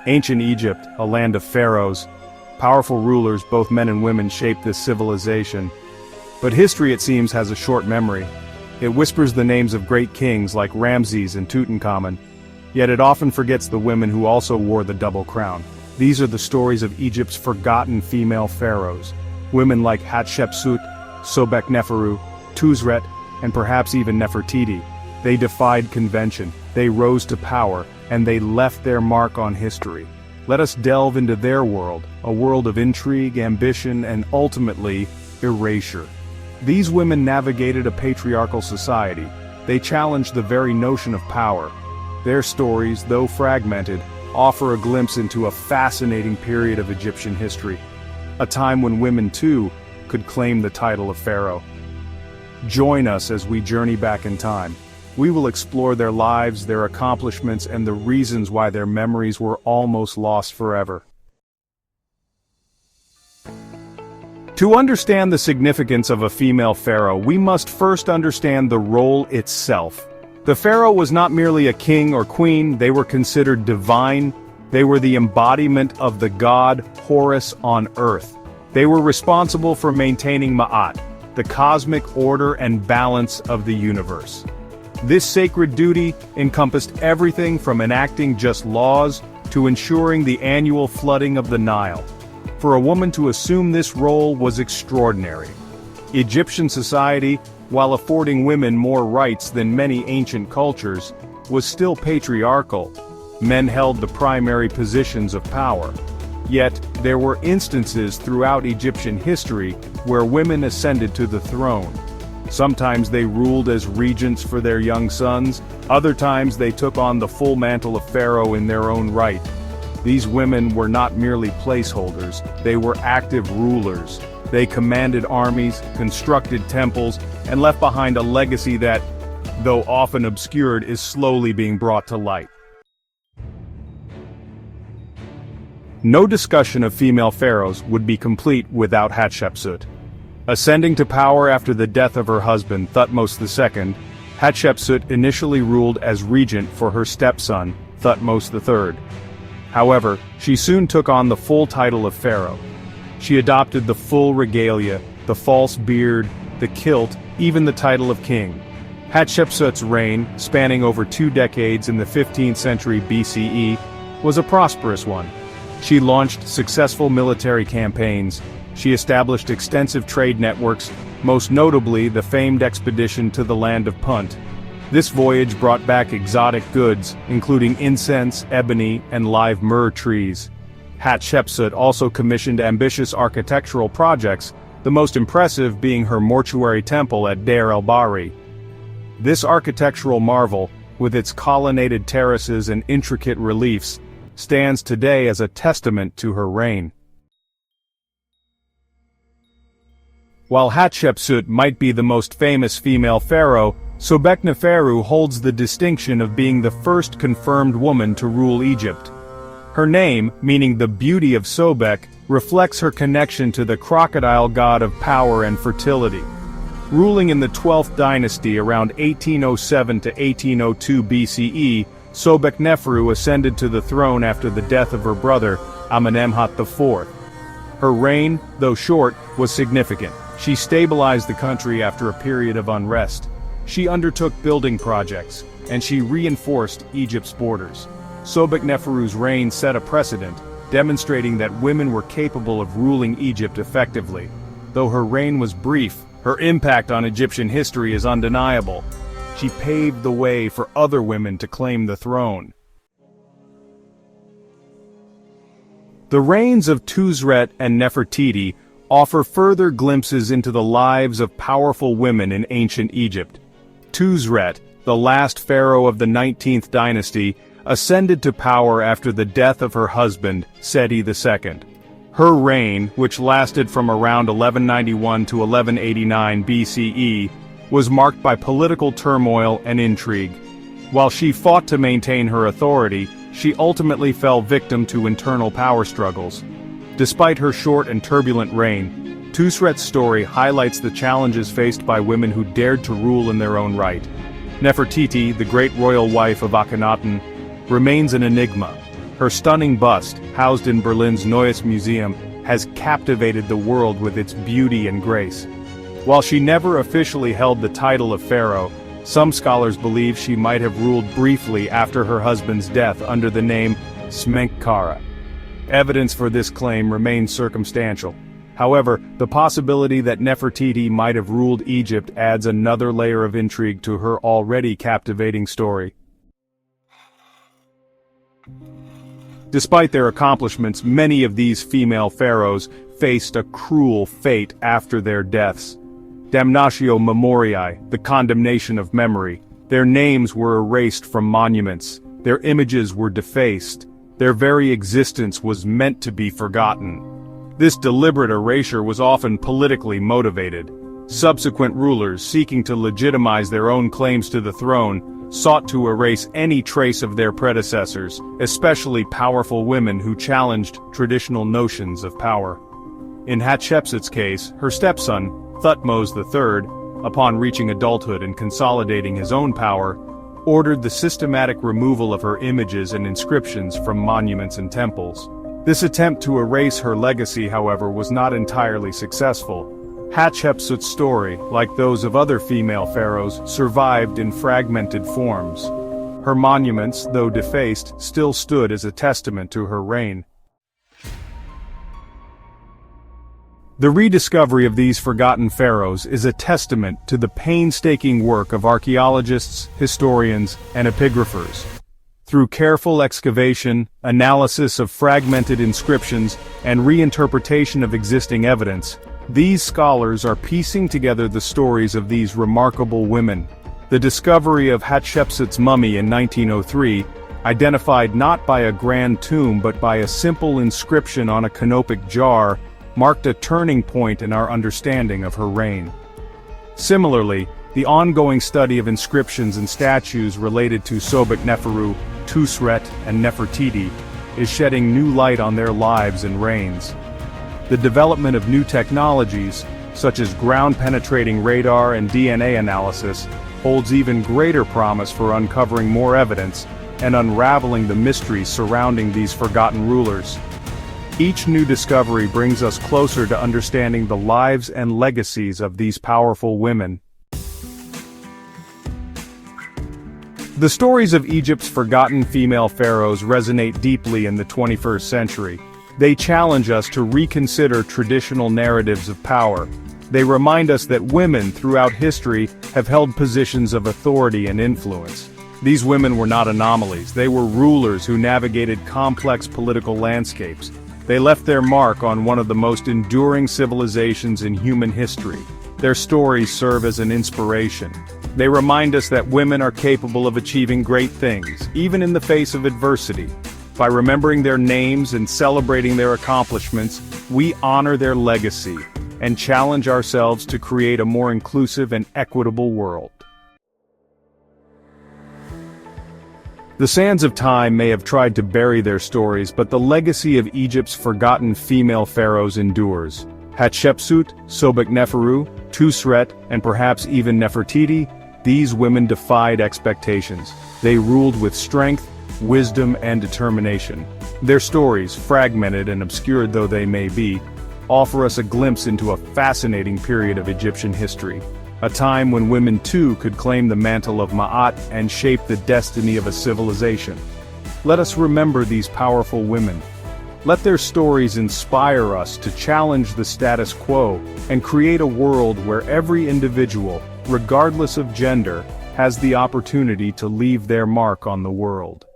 Ancient Egypt, a land of pharaohs. Powerful rulers, both men and women, shaped this civilization. But history, it seems, has a short memory. It whispers the names of great kings like Ramses and Tutankhamun, yet it often forgets the women who also wore the double crown. These are the stories of Egypt's forgotten female pharaohs. Women like Hatshepsut, Sobekneferu, Tuzret, and perhaps even Nefertiti. They defied convention, they rose to power, and they left their mark on history. Let us delve into their world, a world of intrigue, ambition, and ultimately, erasure. These women navigated a patriarchal society. They challenged the very notion of power. Their stories, though fragmented, offer a glimpse into a fascinating period of Egyptian history. A time when women, too, could claim the title of pharaoh. Join us as we journey back in time. We will explore their lives, their accomplishments, and the reasons why their memories were almost lost forever. To understand the significance of a female pharaoh, we must first understand the role itself. The pharaoh was not merely a king or queen, they were considered divine. They were the embodiment of the god Horus on earth. They were responsible for maintaining Ma'at, the cosmic order and balance of the universe. This sacred duty encompassed everything from enacting just laws to ensuring the annual flooding of the Nile. For a woman to assume this role was extraordinary. Egyptian society, while affording women more rights than many ancient cultures, was still patriarchal. Men held the primary positions of power. Yet, there were instances throughout Egyptian history where women ascended to the throne. Sometimes they ruled as regents for their young sons, other times they took on the full mantle of pharaoh in their own right. These women were not merely placeholders, they were active rulers. They commanded armies, constructed temples, and left behind a legacy that, though often obscured, is slowly being brought to light. No discussion of female pharaohs would be complete without Hatshepsut. Ascending to power after the death of her husband, Thutmose II, Hatshepsut initially ruled as regent for her stepson, Thutmose III. However, she soon took on the full title of pharaoh. She adopted the full regalia, the false beard, the kilt, even the title of king. Hatshepsut's reign, spanning over 2 decades in the 15th century BCE, was a prosperous one. She launched successful military campaigns. She established extensive trade networks, most notably the famed expedition to the land of Punt. This voyage brought back exotic goods, including incense, ebony, and live myrrh trees. Hatshepsut also commissioned ambitious architectural projects, the most impressive being her mortuary temple at Deir el-Bahri. This architectural marvel, with its colonnaded terraces and intricate reliefs, stands today as a testament to her reign. While Hatshepsut might be the most famous female pharaoh, Sobekneferu holds the distinction of being the first confirmed woman to rule Egypt. Her name, meaning the beauty of Sobek, reflects her connection to the crocodile god of power and fertility. Ruling in the 12th dynasty around 1807 to 1802 BCE, Sobekneferu ascended to the throne after the death of her brother, Amenemhat IV. Her reign, though short, was significant. She stabilized the country after a period of unrest. She undertook building projects, and she reinforced Egypt's borders. Sobekneferu's reign set a precedent, demonstrating that women were capable of ruling Egypt effectively. Though her reign was brief, her impact on Egyptian history is undeniable. She paved the way for other women to claim the throne. The reigns of Tuzret and Nefertiti offer further glimpses into the lives of powerful women in ancient Egypt. Tuzret, the last pharaoh of the 19th dynasty, ascended to power after the death of her husband, Seti II. Her reign, which lasted from around 1191 to 1189 BCE, was marked by political turmoil and intrigue. While she fought to maintain her authority, she ultimately fell victim to internal power struggles. Despite her short and turbulent reign, Tuzret's story highlights the challenges faced by women who dared to rule in their own right. Nefertiti, the great royal wife of Akhenaten, remains an enigma. Her stunning bust, housed in Berlin's Neues Museum, has captivated the world with its beauty and grace. While she never officially held the title of pharaoh, some scholars believe she might have ruled briefly after her husband's death under the name Smenkhkare. Evidence for this claim remains circumstantial. However, the possibility that Nefertiti might have ruled Egypt adds another layer of intrigue to her already captivating story. Despite their accomplishments, many of these female pharaohs faced a cruel fate after their deaths. Damnatio memoriae, the condemnation of memory. Their names were erased from monuments. Their images were defaced. Their very existence was meant to be forgotten. This deliberate erasure was often politically motivated. Subsequent rulers, seeking to legitimize their own claims to the throne, sought to erase any trace of their predecessors, especially powerful women who challenged traditional notions of power. In Hatshepsut's case, her stepson, Thutmose III, upon reaching adulthood and consolidating his own power, ordered the systematic removal of her images and inscriptions from monuments and temples. This attempt to erase her legacy, however, was not entirely successful. Hatshepsut's story, like those of other female pharaohs, survived in fragmented forms. Her monuments, though defaced, still stood as a testament to her reign. The rediscovery of these forgotten pharaohs is a testament to the painstaking work of archaeologists, historians, and epigraphers. Through careful excavation, analysis of fragmented inscriptions, and reinterpretation of existing evidence, these scholars are piecing together the stories of these remarkable women. The discovery of Hatshepsut's mummy in 1903, identified not by a grand tomb but by a simple inscription on a canopic jar, marked a turning point in our understanding of her reign. Similarly, the ongoing study of inscriptions and statues related to Sobekneferu, Tusret, and Nefertiti is shedding new light on their lives and reigns. The development of new technologies, such as ground-penetrating radar and DNA analysis, holds even greater promise for uncovering more evidence and unraveling the mysteries surrounding these forgotten rulers. Each new discovery brings us closer to understanding the lives and legacies of these powerful women. The stories of Egypt's forgotten female pharaohs resonate deeply in the 21st century. They challenge us to reconsider traditional narratives of power. They remind us that women throughout history have held positions of authority and influence. These women were not anomalies. They were rulers who navigated complex political landscapes. They left their mark on one of the most enduring civilizations in human history. Their stories serve as an inspiration. They remind us that women are capable of achieving great things, even in the face of adversity. By remembering their names and celebrating their accomplishments, we honor their legacy and challenge ourselves to create a more inclusive and equitable world. The sands of time may have tried to bury their stories, but the legacy of Egypt's forgotten female pharaohs endures. Hatshepsut, Sobekneferu, Tusret, and perhaps even Nefertiti, these women defied expectations. They ruled with strength, wisdom, and determination. Their stories, fragmented and obscured though they may be, offer us a glimpse into a fascinating period of Egyptian history. A time when women too could claim the mantle of Ma'at and shape the destiny of a civilization. Let us remember these powerful women. Let their stories inspire us to challenge the status quo and create a world where every individual, regardless of gender, has the opportunity to leave their mark on the world.